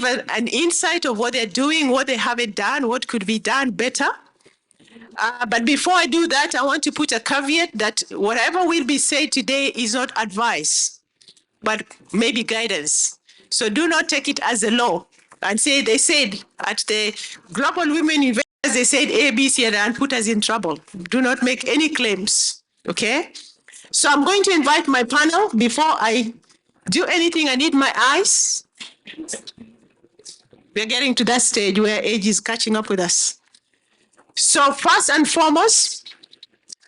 give an insight of what they're doing, what they haven't done, what could be done better. But before I do that, I want to put a caveat that whatever will be said today is not advice, but maybe guidance. So do not take it as a law and say they said at the Global Women Investors, they said A, B, C, and put us in trouble. Do not make any claims, okay? So I'm going to invite my panel. Before I do anything, I need my eyes. We're getting to that stage where age is catching up with us. So first and foremost,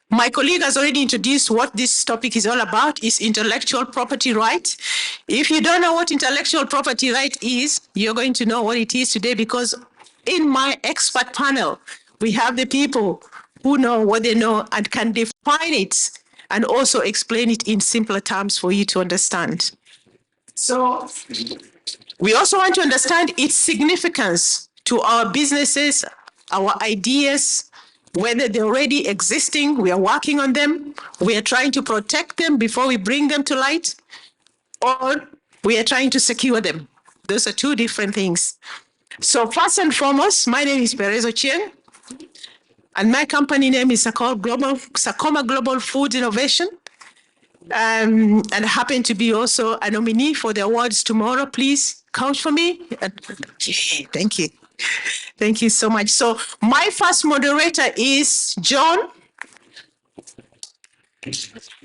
my colleague has already introduced what this topic is all about, is intellectual property right. If you don't know what intellectual property right is, you're going to know what it is today, because in my expert panel, we have the people who know what they know and can define it and also explain it in simpler terms for you to understand. So we also want to understand its significance to our businesses, our ideas, whether they're already existing, we are working on them, we are trying to protect them before we bring them to light, or we are trying to secure them. Those are two different things. So first and foremost, my name is Perez Ochieng, and my company name is Sakoma Global Food Innovation. And I happen to be also a nominee for the awards tomorrow. Please count for me. Thank you. Thank you so much. So my first moderator is John.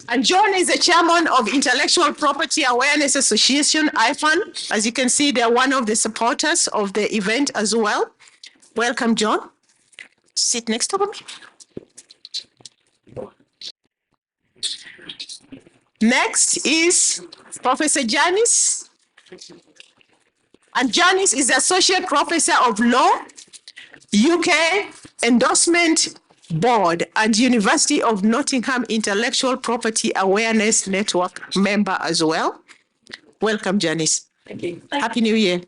And John is the chairman of Intellectual Property Awareness Association, IPAN. As you can see, they're one of the supporters of the event as well. Welcome, John. Sit next to me. Next is Professor Janice. And Janice is the Associate Professor of Law, UK Endorsement Board, and University of Nottingham Intellectual Property Awareness Network member as well. Welcome, Janice. Thank you. Happy New Year.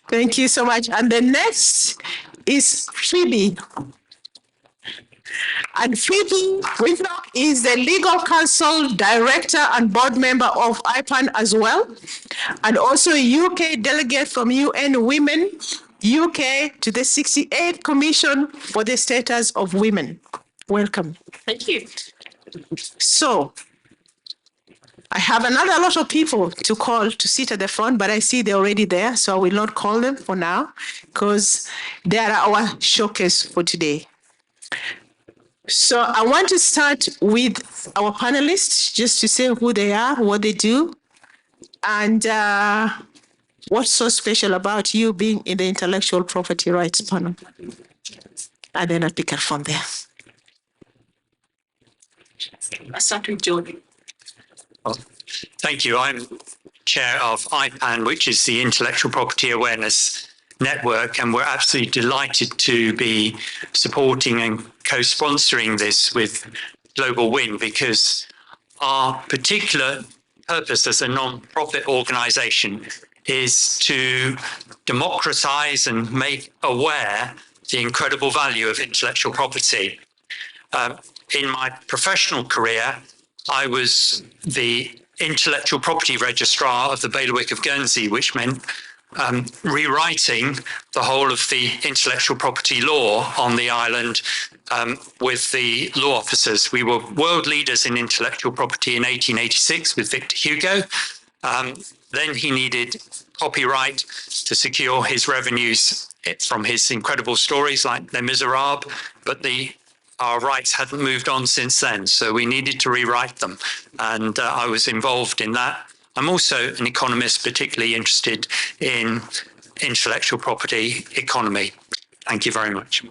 Thank you so much. And the next is Phoebe. And Phoebe Whitlock is the legal counsel, director, and board member of IPAN as well, and also a UK delegate from UN Women UK to the 68th Commission for the Status of Women. Welcome. Thank you. So I have another lot of people to call to sit at the front, but I see they're already there, so I will not call them for now because they are our showcase for today. So I want to start with our panelists, just to say who they are, what they do, and what's so special about you being in the intellectual property rights panel. And then I'll pick up from there. I'll start with John. Oh, thank you. I'm chair of IPAN, which is the Intellectual Property Awareness Network, and we're absolutely delighted to be supporting and co-sponsoring this with Global Win, because our particular purpose as a non-profit organization is to democratize and make aware the incredible value of intellectual property. In my professional career, I was the intellectual property registrar of the Bailiwick of Guernsey, which meant rewriting the whole of the intellectual property law on the island with the law officers. We were world leaders in intellectual property in 1886 with Victor Hugo. Then he needed copyright to secure his revenues from his incredible stories like Les Miserables, but our rights hadn't moved on since then, so we needed to rewrite them. And I was involved in that. I'm also an economist, particularly interested in intellectual property economy. Thank you very much.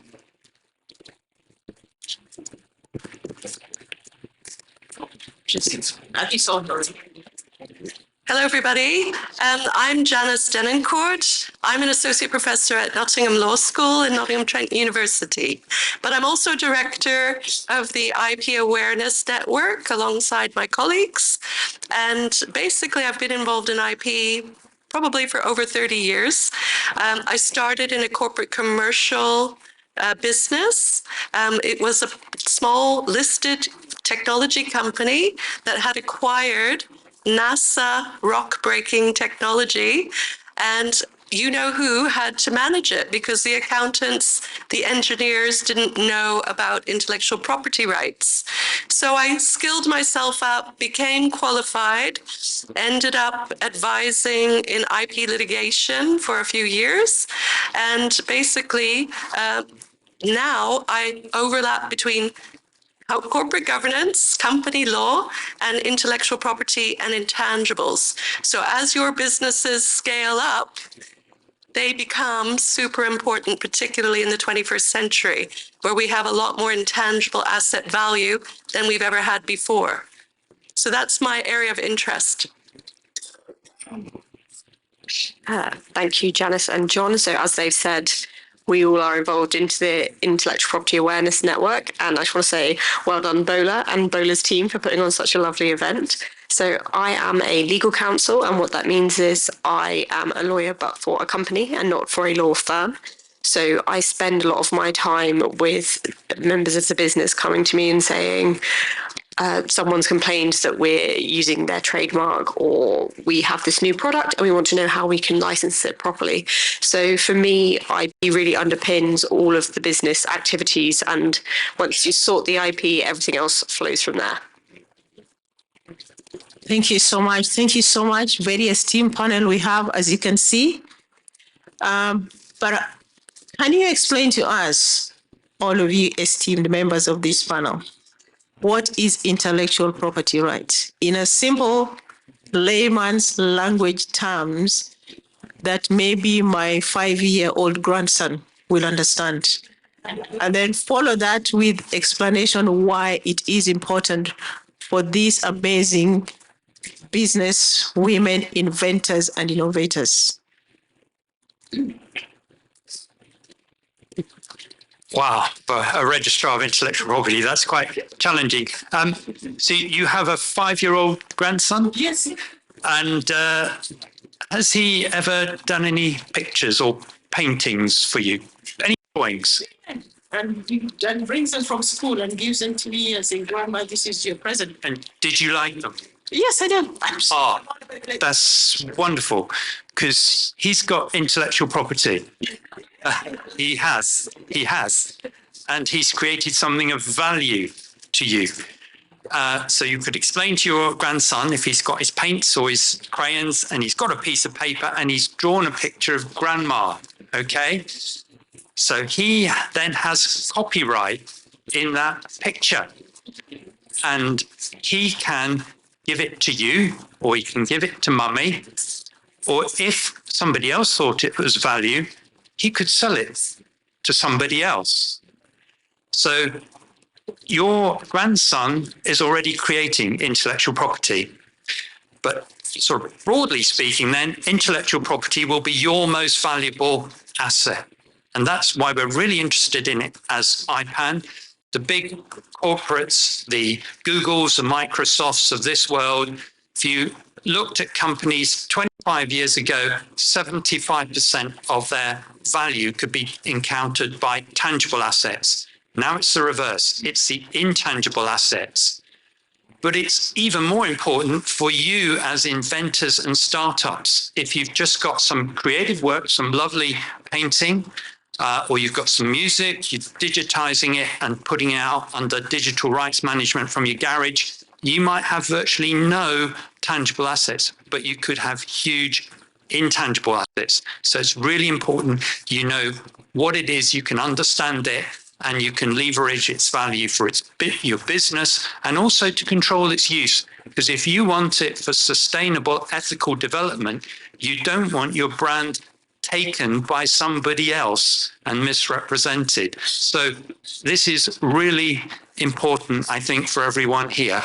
Hello, everybody. I'm Janice Denoncourt. I'm an associate professor at Nottingham Law School and Nottingham Trent University. But I'm also director of the IP Awareness Network alongside my colleagues. And basically, I've been involved in IP probably for over 30 years. I started in a corporate commercial business. It was a small listed technology company that had acquired NASA rock-breaking technology, and you know who had to manage it because the accountants, the engineers didn't know about intellectual property rights. So I skilled myself up, became qualified, ended up advising in IP litigation for a few years, and basically now I overlap between corporate governance, company law, and intellectual property and intangibles. So as your businesses scale up, they become super important, particularly in the 21st century, where we have a lot more intangible asset value than we've ever had before. So that's my area of interest. Thank you, Janice and John. So as they've said, we all are involved into the Intellectual Property Awareness Network. And I just want to say well done, Bola and Bola's team for putting on such a lovely event. So I am a legal counsel, and what that means is I am a lawyer, but for a company and not for a law firm. So I spend a lot of my time with members of the business coming to me and saying, someone's complained that we're using their trademark, or we have this new product and we want to know how we can license it properly. So for me, IP really underpins all of the business activities, and once you sort the IP, everything else flows from there. Thank you so much. Thank you so much. Very esteemed panel we have, as you can see. But can you explain to us, all of you esteemed members of this panel, what is intellectual property rights in a simple layman's language terms that maybe my 5-year-old grandson will understand? And then follow that with explanation why it is important for these amazing business women, inventors and innovators. Wow, for a registrar of intellectual property, that's quite challenging. So you have a 5-year-old grandson? Yes. And has he ever done any pictures or paintings for you? Any drawings? And brings them from school and gives them to me and saying, Grandma, this is your present. And did you like them? Yes, I do. Oh, that's wonderful, because he's got intellectual property. He has. And he's created something of value to you. So you could explain to your grandson, if he's got his paints or his crayons and he's got a piece of paper and he's drawn a picture of grandma, okay? So he then has copyright in that picture, and he can give it to you, or he can give it to mummy, or if somebody else thought it was value, he could sell it to somebody else. So your grandson is already creating intellectual property, but sort of broadly speaking, then intellectual property will be your most valuable asset. And that's why we're really interested in it as IPAN. The big corporates, the Googles, the Microsofts of this world, if you looked at companies 25 years ago, 75% of their value could be encountered by tangible assets. Now it's the reverse. It's the intangible assets. But it's even more important for you as inventors and startups. If you've just got some creative work, some lovely painting, or you've got some music, you're digitizing it and putting it out under digital rights management from your garage, you might have virtually no tangible assets, but you could have huge intangible assets. So it's really important you know what it is, you can understand it, and you can leverage its value for your business, and also to control its use. Because if you want it for sustainable, ethical development, you don't want your brand taken by somebody else and misrepresented. So this is really important, I think, for everyone here.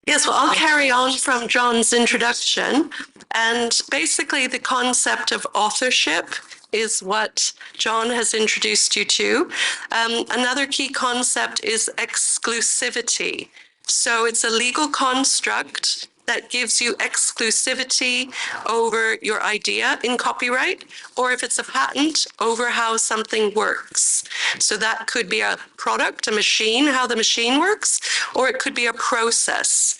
Yes, well, I'll carry on from John's introduction. And basically, the concept of authorship is what John has introduced you to. Another key concept is exclusivity. So it's a legal construct that gives you exclusivity over your idea in copyright, or if it's a patent, over how something works. So that could be a product, a machine, how the machine works, or it could be a process.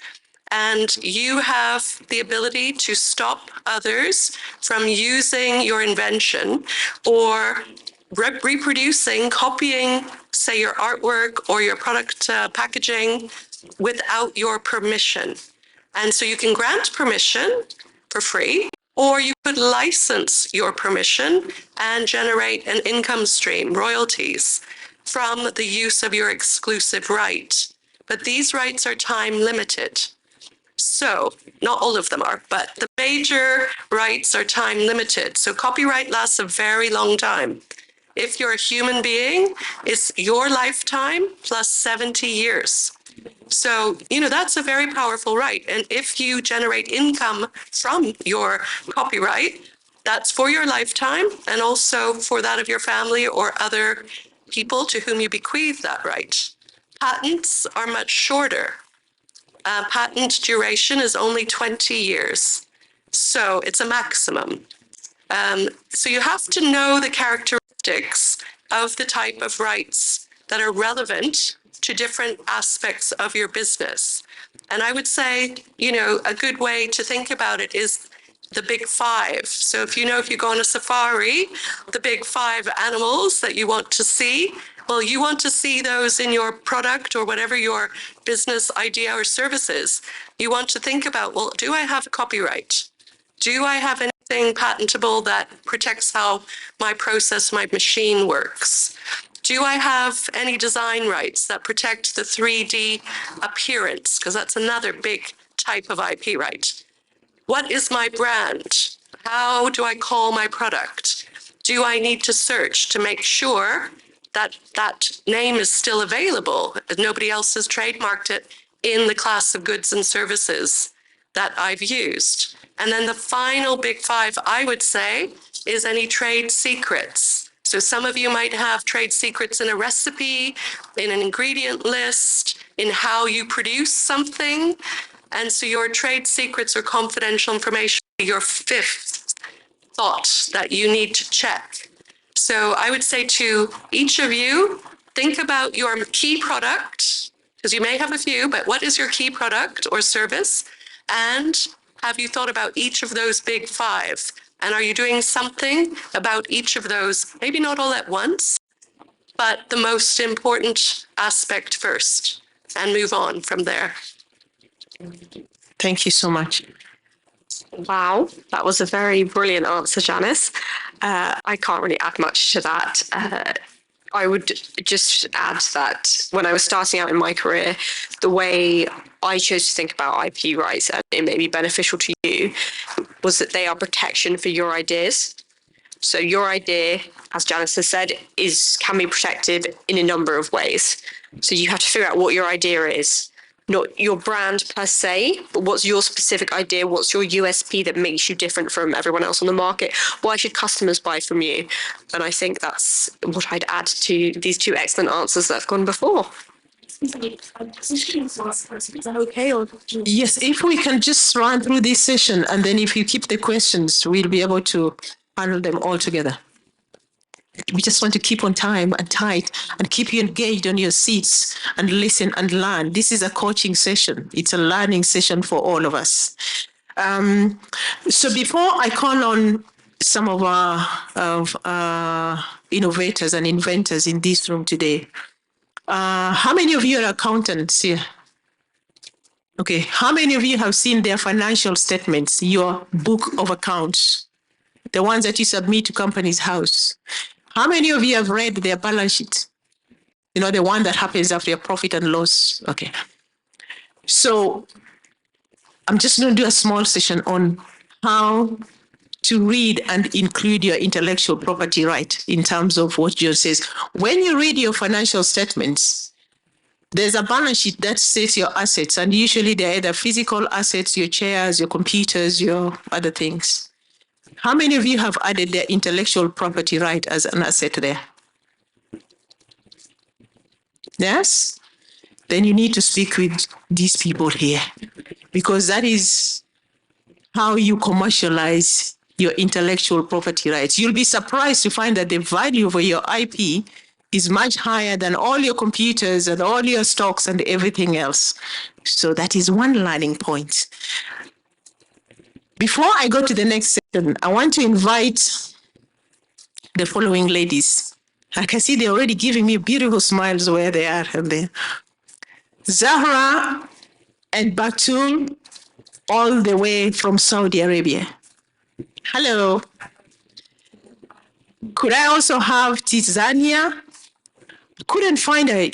and you have the ability to stop others from using your invention or reproducing, copying, say, your artwork or your product packaging without your permission. And so you can grant permission for free, or you could license your permission and generate an income stream, royalties, from the use of your exclusive right. But these rights are time limited. So, not all of them are, but the major rights are time limited. So copyright lasts a very long time. If you're a human being, it's your lifetime plus 70 years. So, that's a very powerful right. And if you generate income from your copyright, that's for your lifetime and also for that of your family or other people to whom you bequeath that right. Patents are much shorter. Patent duration is only 20 years. So it's a maximum. So you have to know the characteristics of the type of rights that are relevant to different aspects of your business. And I would say, a good way to think about it is the big five. So if you go on a safari, the big five animals that you want to see, well, you want to see those in your product or whatever your business idea or service is. You want to think about, well, do I have a copyright? Do I have anything patentable that protects how my process, my machine works? Do I have any design rights that protect the 3D appearance? Because that's another big type of IP right. What is my brand? How do I call my product? Do I need to search to make sure that that name is still available? Nobody else has trademarked it in the class of goods and services that I've used. And then the final big five, I would say, is any trade secrets. So some of you might have trade secrets in a recipe, in an ingredient list, in how you produce something. And so your trade secrets or confidential information, your fifth thought that you need to check. So I would say to each of you, think about your key product, because you may have a few, but what is your key product or service? And have you thought about each of those big five? And are you doing something about each of those? Maybe not all at once, but the most important aspect first, and move on from there. Thank you so much. Wow, that was a very brilliant answer, Janice. I can't really add much to that. I would just add that when I was starting out in my career, the way I chose to think about IP rights, and it may be beneficial to you, was that they are protection for your ideas. So your idea, as Janice has said, can be protected in a number of ways. So you have to figure out what your idea is. Not your brand per se, but what's your specific idea? What's your USP that makes you different from everyone else on the market? Why should customers buy from you? And I think that's what I'd add to these two excellent answers that have gone before. Okay. Yes, if we can just run through this session, and then if you keep the questions, we'll be able to handle them all together. We just want to keep on time and tight and keep you engaged on your seats and listen and learn. This is a coaching session. It's a learning session for all of us. So before I call on some of our innovators and inventors in this room today, how many of you are accountants here? Okay, how many of you have seen their financial statements, your book of accounts, the ones that you submit to Companies House? How many of you have read their balance sheet? The one that happens after your profit and loss. Okay. So I'm just going to do a small session on how to read and include your intellectual property right in terms of what John says. When you read your financial statements, there's a balance sheet that says your assets, and usually they're either physical assets, your chairs, your computers, your other things. How many of you have added their intellectual property right as an asset there? Yes? Then you need to speak with these people here, because that is how you commercialize your intellectual property rights. You'll be surprised to find that the value of your IP is much higher than all your computers and all your stocks and everything else. So that is one learning point. Before I go to the next section, I want to invite the following ladies. I can see they're already giving me beautiful smiles where they are. And there. Zahra and Batul, all the way from Saudi Arabia. Hello. Could I also have Tizania? Couldn't find her,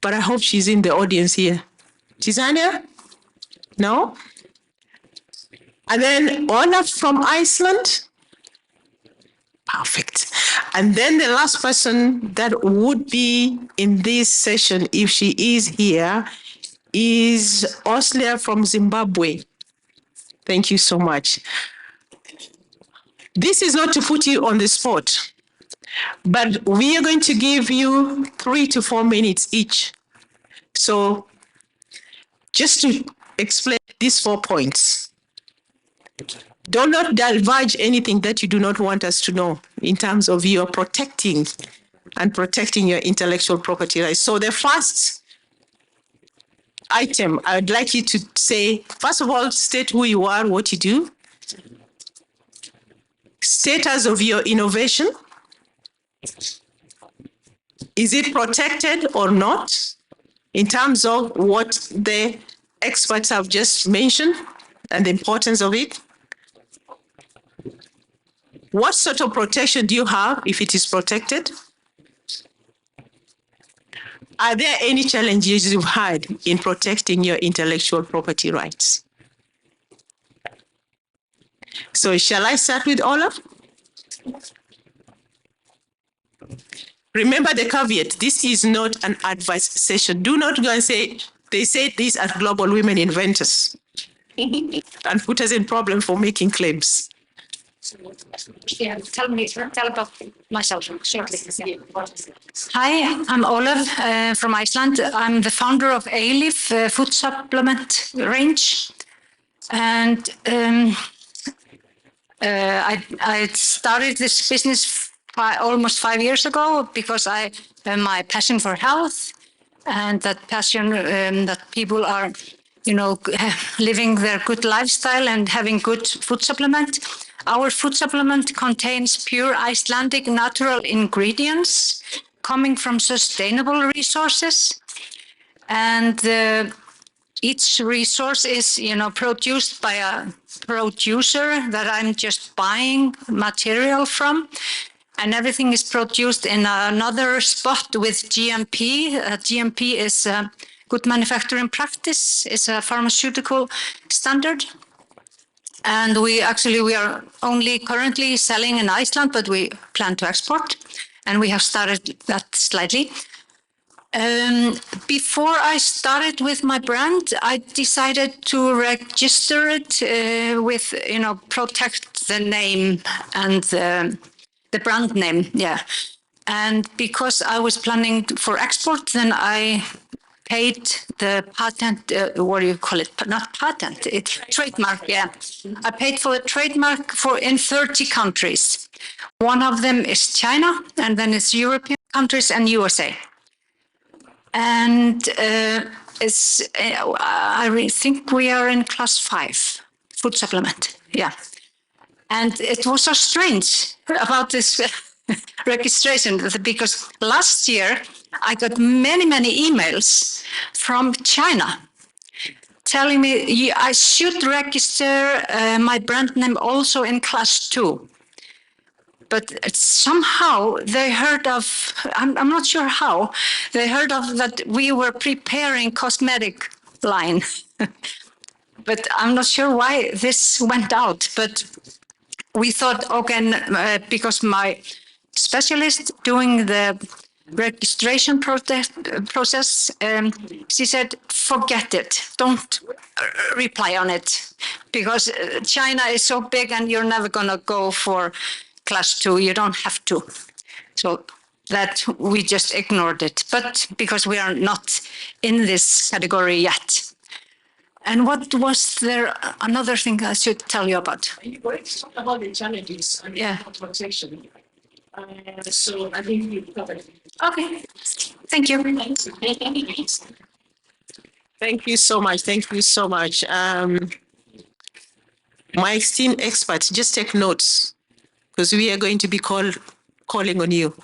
but I hope she's in the audience here. Tizania? No? And then Olaf from Iceland? Perfect. And then the last person that would be in this session, if she is here, is Oslia from Zimbabwe. Thank you so much. This is not to put you on the spot, but we are going to give you 3 to 4 minutes each. So just to explain these 4 points. Do not divulge anything that you do not want us to know in terms of your protecting your intellectual property rights. So the first item, I would like you to say, first of all, state who you are, what you do, status of your innovation. Is it protected or not in terms of what the experts have just mentioned and the importance of it? What sort of protection do you have if it is protected? Are there any challenges you've had in protecting your intellectual property rights? So shall I start with Olaf? Remember the caveat, this is not an advice session. Do not go and say, they said this at Global Women Inventors and put us in problem for making claims. Yeah, tell about myself shortly. Yeah. Hi, I'm Olaf from Iceland. I'm the founder of Eilif food supplement range, and I started this business almost 5 years ago because I my passion for health and that passion that people are, living their good lifestyle and having good food supplement. Our food supplement contains pure Icelandic natural ingredients coming from sustainable resources. And each resource is, produced by a producer that I'm just buying material from. And everything is produced in another spot with GMP. GMP is good manufacturing practice. It's a pharmaceutical standard. And we are only currently selling in Iceland, but we plan to export. And we have started that slightly. Before I started with my brand, I decided to register it with, protect the name and the brand name, yeah. And because I was planning for export, then I paid the patent, what do you call it? Not patent, it's trademark, yeah. I paid for the trademark in 30 countries. One of them is China, and then it's European countries and USA. And I think we are in class 5, food supplement, yeah. And it was so strange about this registration because last year I got many emails from China telling me I should register my brand name also in class 2. But somehow they heard of, I'm not sure how, they heard of that we were preparing cosmetic line. But I'm not sure why this went out. But we thought, okay, because my specialist doing the registration process, she said, forget it. Don't reply on it. Because China is so big and you're never going to go for class 2. You don't have to. So that we just ignored it. But because we are not in this category yet. And what was there another thing I should tell you about? Let's talk about the challenges and the protection. So I think you covered it. Okay. Thank you. Thank you so much. Thank you so much. My esteemed experts, just take notes because we are going to be calling on you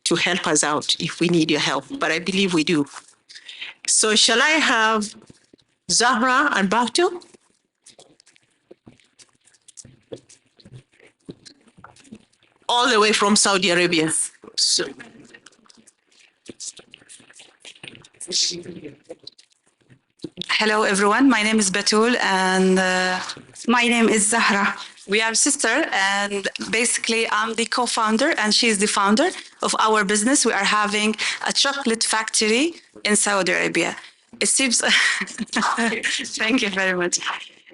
to help us out if we need your help, but I believe we do. So shall I have Zahra and Batu? All the way from Saudi Arabia. So, Hello, everyone. My name is Batul, and my name is Zahra. We are sister, and basically, I'm the co-founder, and she's the founder of our business. We are having a chocolate factory in Saudi Arabia. It seems. Thank you very much.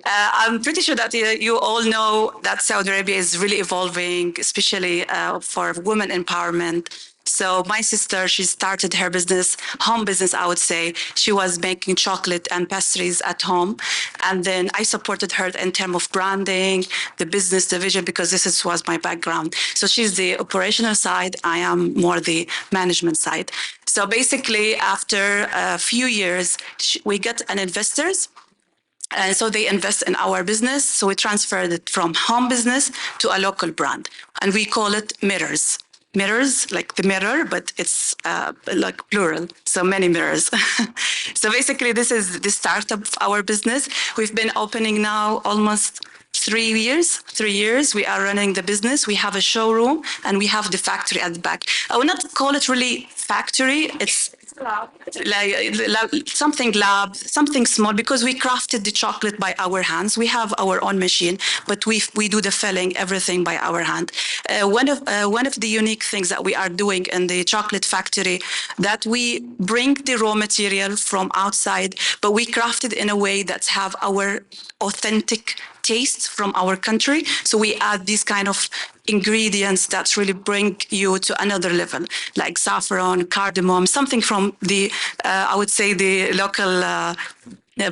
I'm pretty sure that you all know that Saudi Arabia is really evolving, especially for women empowerment. So my sister, she started her business, home business, I would say. She was making chocolate and pastries at home. And then I supported her in terms of branding, the business division, because was my background. So she's the operational side. I am more the management side. So basically, after a few years, we got an investors. And so they invest in our business. So we transferred it from home business to a local brand. And we call it Mirrors. Mirrors, like the mirror, but it's like plural, so many mirrors. So basically, this is the start of our business. We've been opening now almost 3 years. 3 years, we are running the business. We have a showroom and we have the factory at the back. I would not call it really factory. It's like something small, because we crafted the chocolate by our hands. We have our own machine, but we do the filling, everything by our hand. One of the unique things that we are doing in the chocolate factory, that we bring the raw material from outside, but we craft it in a way that have our authentic taste from our country. So we add these kind of ingredients that really bring you to another level, like saffron, cardamom, something from the, I would say, the local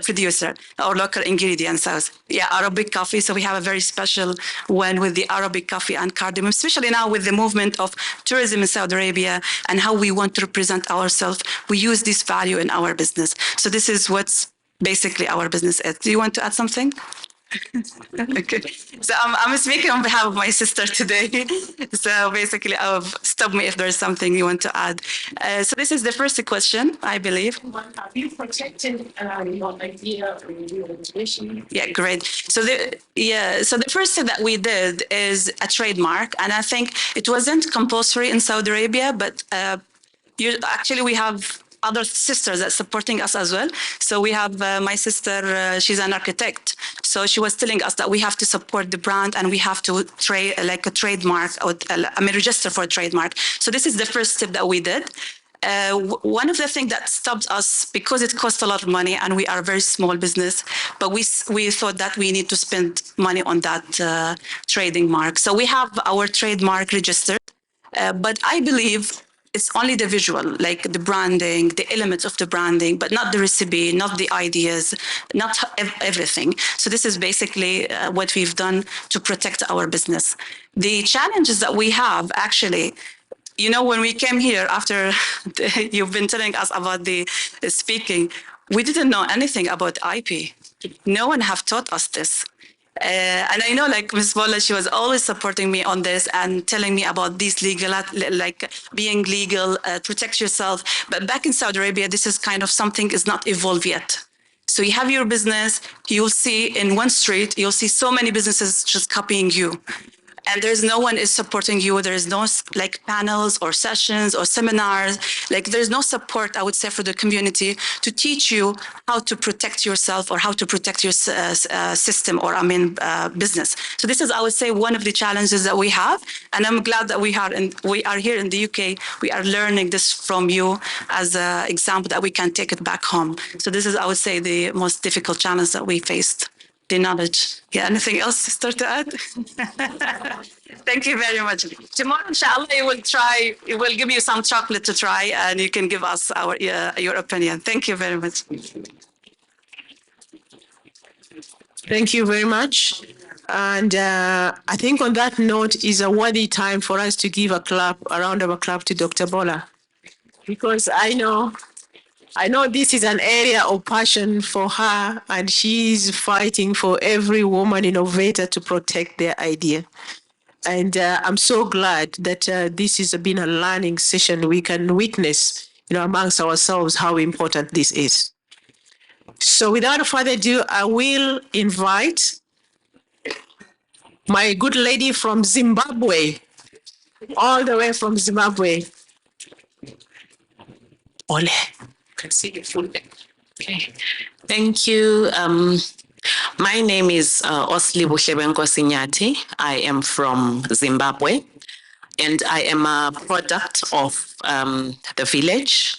producer or local ingredients. So, yeah, Arabic coffee. So we have a very special one with the Arabic coffee and cardamom, especially now with the movement of tourism in Saudi Arabia and how we want to represent ourselves. We use this value in our business. So this is what's basically our business is. Do you want to add something? Okay. So I'm speaking on behalf of my sister today. So basically, stop me if there's something you want to add. So this is the first question, I believe. have you protected your idea or your vision? Yeah, great. So the first thing that we did is a trademark, and I think it wasn't compulsory in Saudi Arabia, but we have other sisters that supporting us as well. So we have my sister, she's an architect. So she was telling us that we have to support the brand and we have to trademark, or register for a trademark. So this is the first step that we did. One of the things that stopped us, because it cost a lot of money and we are a very small business, but we thought that we need to spend money on that trading mark. So we have our trademark registered, but I believe it's only the visual, like the branding, the elements of the branding, but not the recipe, not the ideas, not everything. So this is basically what we've done to protect our business. The challenges that we have, actually, when we came here after you've been telling us about the speaking, we didn't know anything about IP. No one have taught us this. And I know, like Ms. Bola, she was always supporting me on this and telling me about these legal, like being legal, protect yourself. But back in Saudi Arabia, this is kind of something is not evolved yet. So you have your business, you'll see in one street, you'll see so many businesses just copying you. And there's no one is supporting you. There is no like panels or sessions or seminars. Like there's no support, I would say, for the community to teach you how to protect yourself or how to protect your system or business. So this is, I would say, one of the challenges that we have. And I'm glad that we are here in the UK. We are learning this from you as an example that we can take it back home. So this is, I would say, the most difficult challenge that we faced. The knowledge. Yeah, anything else, sister, to add? Thank you very much. Tomorrow, inshallah, we will give you some chocolate to try and you can give us your opinion. Thank you very much. Thank you very much. And I think on that note is a worthy time for us to give a round of applause to Dr. Bola, because I know this is an area of passion for her, and she's fighting for every woman innovator to protect their idea. And I'm so glad that this has been a learning session. We can witness, amongst ourselves how important this is. So without further ado, I will invite my good lady from Zimbabwe, all the way from Zimbabwe. Ole, can see your full name. Okay. Thank you. My name is Oslibu Hlebenkosi Nyati. I am from Zimbabwe, and I am a product of the village.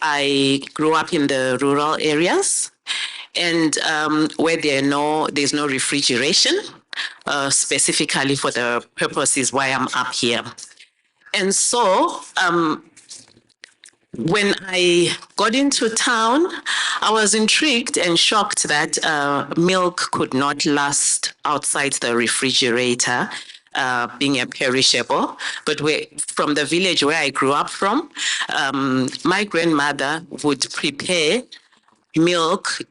I grew up in the rural areas, and where there's no refrigeration, specifically for the purposes why I'm up here. And so when I got into town, I was intrigued and shocked that milk could not last outside the refrigerator, being a perishable. But from the village where I grew up from, my grandmother would prepare milk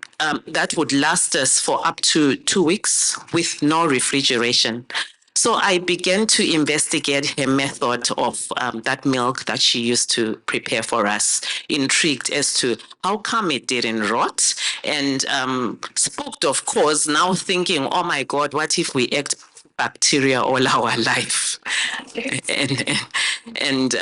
that would last us for up to 2 weeks with no refrigeration. So I began to investigate her method of that milk that she used to prepare for us, intrigued as to how come it didn't rot, and spooked, of course, now thinking, oh my God, what if we ate bacteria all our life? and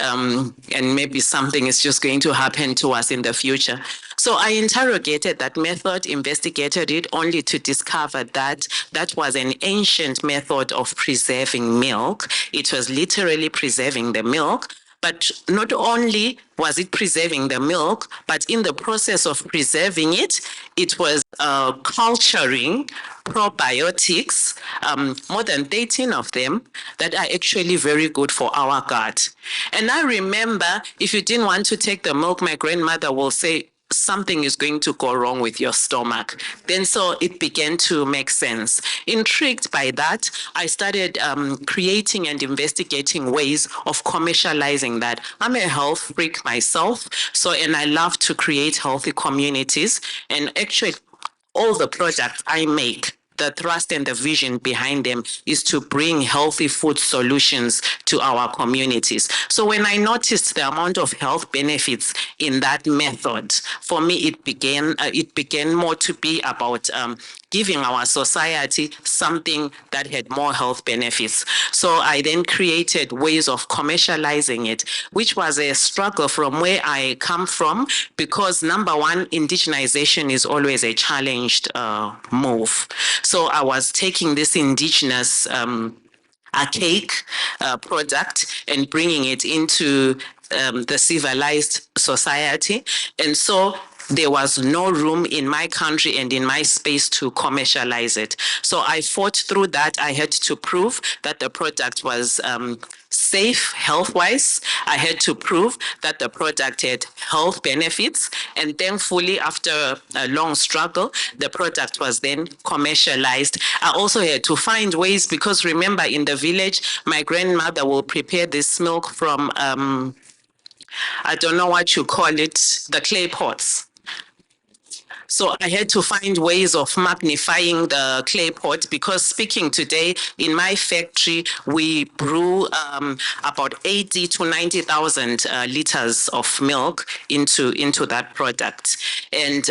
maybe something is just going to happen to us in the future. So I interrogated that method, investigated it, only to discover that that was an ancient method of preserving milk. It was literally preserving the milk. But not only was it preserving the milk, but in the process of preserving it, it was culturing probiotics, more than 13 of them, that are actually very good for our gut. And I remember, if you didn't want to take the milk, my grandmother will say, something is going to go wrong with your stomach. Then so it began to make sense. Intrigued by that, I started creating and investigating ways of commercializing that. I'm a health freak myself, and I love to create healthy communities. And actually, all the products I make, the thrust and the vision behind them is to bring healthy food solutions to our communities. So when I noticed the amount of health benefits in that method, for me, it began more to be about giving our society something that had more health benefits. So I then created ways of commercializing it, which was a struggle from where I come from, because number one, indigenization is always a challenged move. So I was taking this indigenous archaic product and bringing it into the civilized society. And so there was no room in my country and in my space to commercialize it. So I fought through that. I had to prove that the product was safe health-wise. I had to prove that the product had health benefits. And thankfully, after a long struggle, the product was then commercialized. I also had to find ways, because remember, in the village, my grandmother will prepare this milk from, I don't know what you call it, the clay pots. So I had to find ways of magnifying the clay pot, because speaking today, in my factory, we brew about 80 to 90,000 liters of milk into that product. And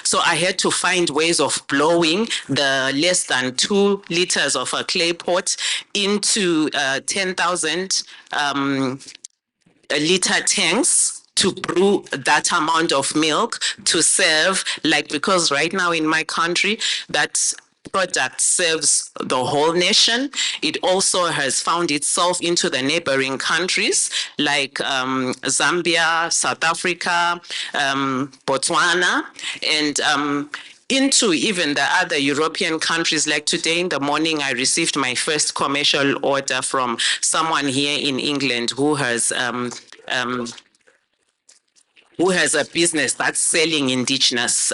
so I had to find ways of blowing the less than 2 liters of a clay pot into 10,000 liter tanks to brew that amount of milk to serve, because right now in my country, that product serves the whole nation. It also has found itself into the neighboring countries like Zambia, South Africa, Botswana, and into even the other European countries. Like today in the morning, I received my first commercial order from someone here in England who has a business that's selling indigenous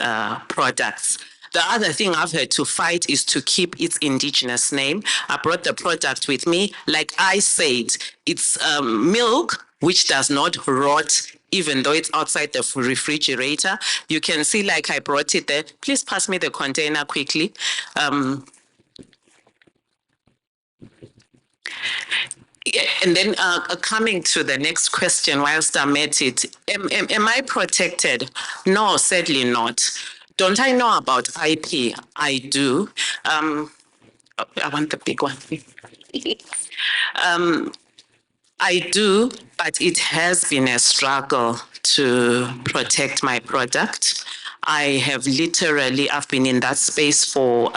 products. The other thing I've had to fight is to keep its indigenous name. I brought the product with me. Like I said, it's milk which does not rot even though it's outside the refrigerator. You can see like I brought it there. Please pass me the container quickly. And then coming to the next question whilst I'm at it, am I protected? No, sadly not. Don't I know about IP? I do. I want the big one. I do, but it has been a struggle to protect my product. I have literally, I've been in that space for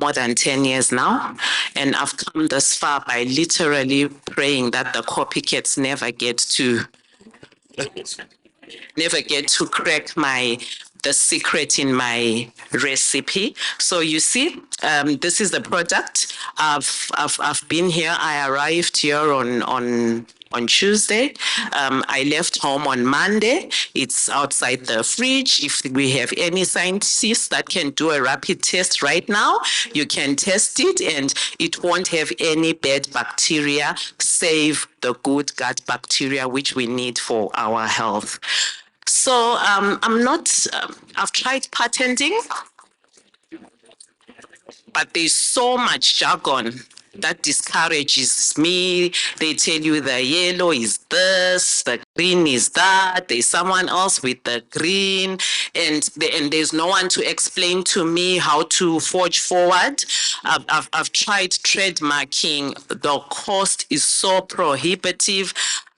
more than 10 years now, and I've come this far by literally praying that the copycats never get to crack the secret in my recipe. So you see, this is the product. I've been here. I arrived here on Tuesday. I left home on Monday. It's outside the fridge. If we have any scientists that can do a rapid test right now, you can test it and it won't have any bad bacteria, save the good gut bacteria, which we need for our health. So I've tried patenting, but there's so much jargon that discourages me. They tell you the yellow is this, the green is that, there's someone else with the green, and there's no one to explain to me how to forge forward. I've tried trademarking. The cost is so prohibitive.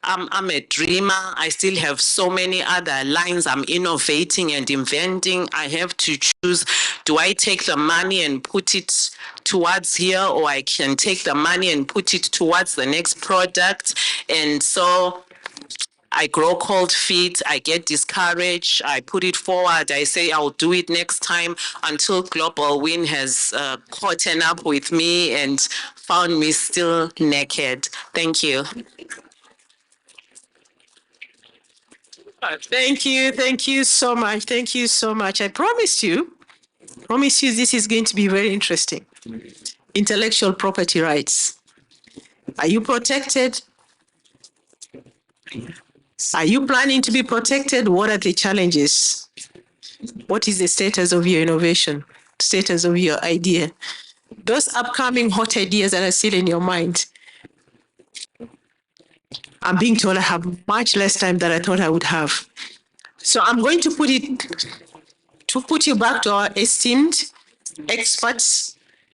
I'm a dreamer. I still have so many other lines I'm innovating and inventing. I have to choose, do I take the money and put it towards here, or I can take the money and put it towards the next product? And so I grow cold feet, I get discouraged, I put it forward, I say I'll do it next time, until Global Win has caught up with me and found me still naked. Thank you. Thank you so much. Thank you so much. I promise you this is going to be very interesting. Intellectual property rights. Are you protected? Are you planning to be protected? What are the challenges? What is the status of your innovation? Status of your idea? Those upcoming hot ideas that are still in your mind. I'm being told I have much less time than I thought I would have. So I'm going to put you back to our esteemed experts